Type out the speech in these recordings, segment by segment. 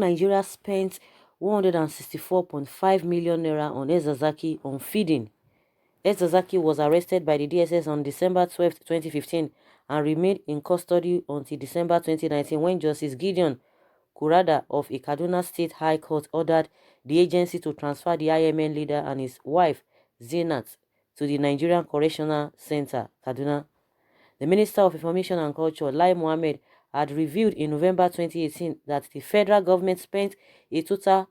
Nigeria spent 164.5 million naira on Elzakzacky on feeding. Elzakzacky was arrested by the DSS on December 12, 2015 and remained in custody until December 2019 when Justice Gideon Kurada of a Kaduna State High Court ordered the agency to transfer the IMN leader and his wife, Zainat, to the Nigerian Correctional Center, Kaduna. The Minister of Information and Culture, Lai Mohammed, had revealed in November 2018 that the federal government spent a total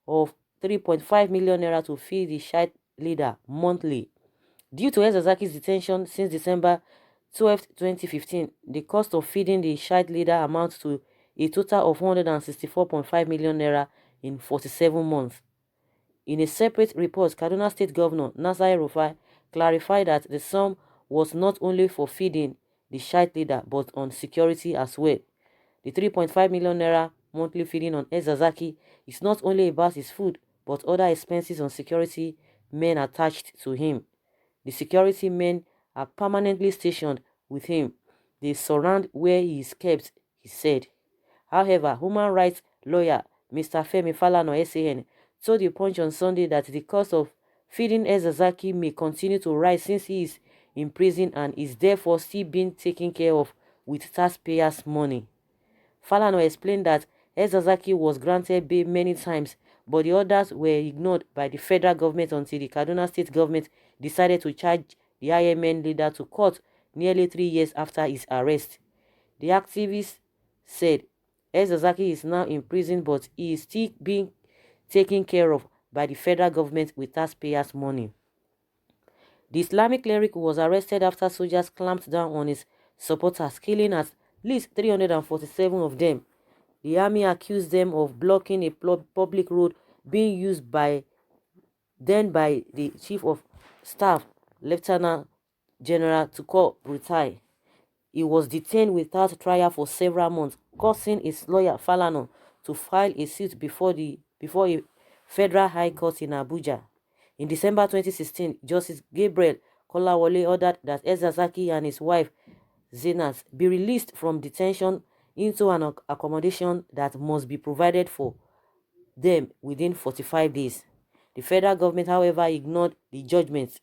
of 3.5 million naira to feed the Shiite leader monthly. Due to Elzakzacky's detention since December 12, 2015, the cost of feeding the Shiite leader amounts to a total of 164.5 million naira in 47 months. In a separate report, Kaduna State Governor Nasir El-Rufai clarified that the sum was not only for feeding the Shiite leader but on security as well. The 3.5 million naira monthly feeding on Elzakzacky is not only about his food but other expenses on security men attached to him. The security men are permanently stationed with him. They surround where he is kept, he said. However, human rights lawyer Mr. Femi Falana SAN told the Punch on Sunday that the cost of feeding Elzakzacky may continue to rise since he is in prison and is therefore still being taken care of with taxpayers' money. Falana explained that Elzakzacky was granted bail many times, but the orders were ignored by the federal government until the Kaduna State government decided to charge the IMN leader to court nearly 3 years after his arrest. The activist said Elzakzacky is now in prison, but he is still being taken care of by the federal government with taxpayers' money. The Islamic cleric was arrested after soldiers clamped down on his supporters, killing at least 347 of them. The army accused them of blocking a public road being used by the Chief of Staff, Lieutenant General Tukur Buratai. He was detained without trial for several months, causing his lawyer Falana to file a suit before a federal high court in Abuja. In December 2016, Justice Gabriel Kolawole ordered that Elzakzacky and his wife Zainat be released from detention into an accommodation that must be provided for them within 45 days. The federal government, however, ignored the judgment.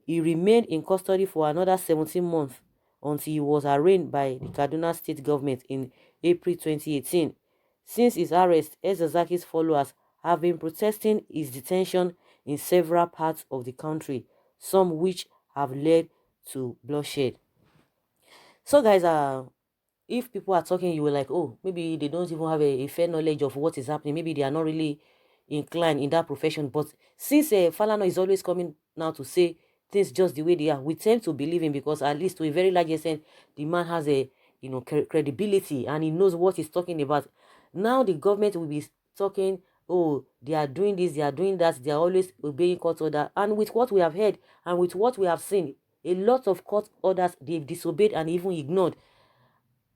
He remained in custody for another 17 months until he was arraigned by the Kaduna State government in April 2018. Since his arrest, Elzakzacky's followers have been protesting his detention in several parts of the country, some which have led to bloodshed. So guys, if people are talking, you were like, oh, maybe they don't even have a fair knowledge of what is happening. Maybe they are not really inclined in that profession. But since Falana is always coming now to say things just the way they are, we tend to believe him because at least to a very large extent, the man has a credibility and he knows what he's talking about. Now the government will be talking, oh, they are doing this, they are doing that, they are always obeying court order. And with what we have heard and with what we have seen, a lot of court orders they've disobeyed and even ignored.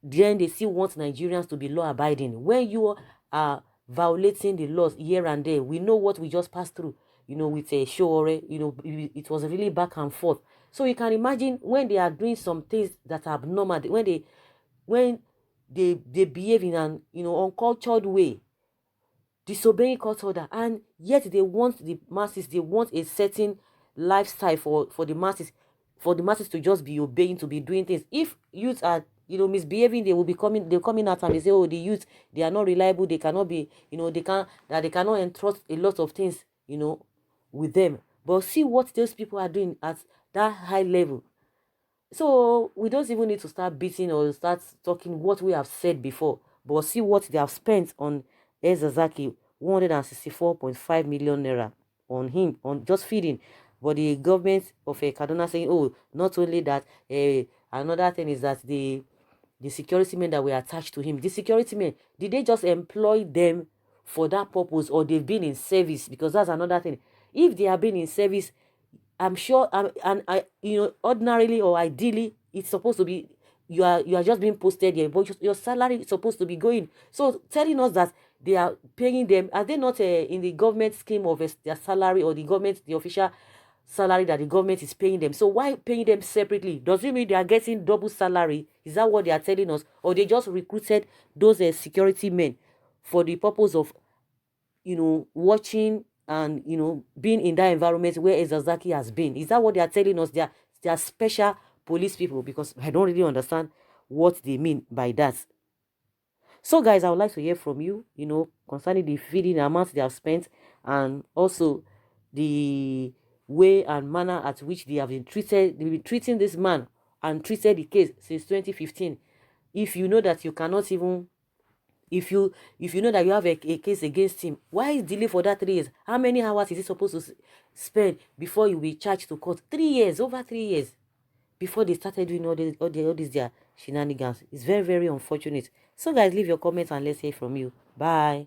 Then they still want Nigerians to be law-abiding. When you are violating the laws here and there, we know what we just passed through, with a show, it was really back and forth. So you can imagine when they are doing some things that are abnormal, when they behave in an uncultured way, disobeying court order, and yet they want the masses, they want a certain lifestyle for the masses, to just be obeying, to be doing things. If youths are misbehaving, they're coming out and they say, oh, the youth, they are not reliable, they cannot be, they cannot entrust a lot of things, with them. But see what those people are doing at that high level. So we don't even need to start beating or start talking what we have said before, but see what they have spent on Elzakzacky, 164.5 million naira on him, on just feeding. But the government of Kaduna saying, oh, not only that, another thing is that the security men that were attached to him, the security men, did they just employ them for that purpose, or they've been in service? Because that's another thing. If they have been in service, I'm sure, ordinarily or ideally, it's supposed to be you are just being posted here, but your salary is supposed to be going. So telling us that they are paying them, are they not in the government scheme of their salary, or the official salary that the government is paying them? So why paying them separately? Does it mean they are getting double salary? Is that what they are telling us? Or they just recruited those security men for the purpose of, watching and, being in that environment where Elzakzacky has been? Is that what they are telling us? They are special police people, because I don't really understand what they mean by that. So guys, I would like to hear from you, concerning the feeding amount they have spent, and also the way and manner at which they've been treating this man and treated the case since 2015. If you know that you cannot even, if you know that you have a case against him, why is delay for that 3 years? How many hours is he supposed to spend before you be charged to court? 3 years, over 3 years, before they started doing all these their shenanigans. It's very, very unfortunate. So guys, leave your comments and let's hear from you. Bye.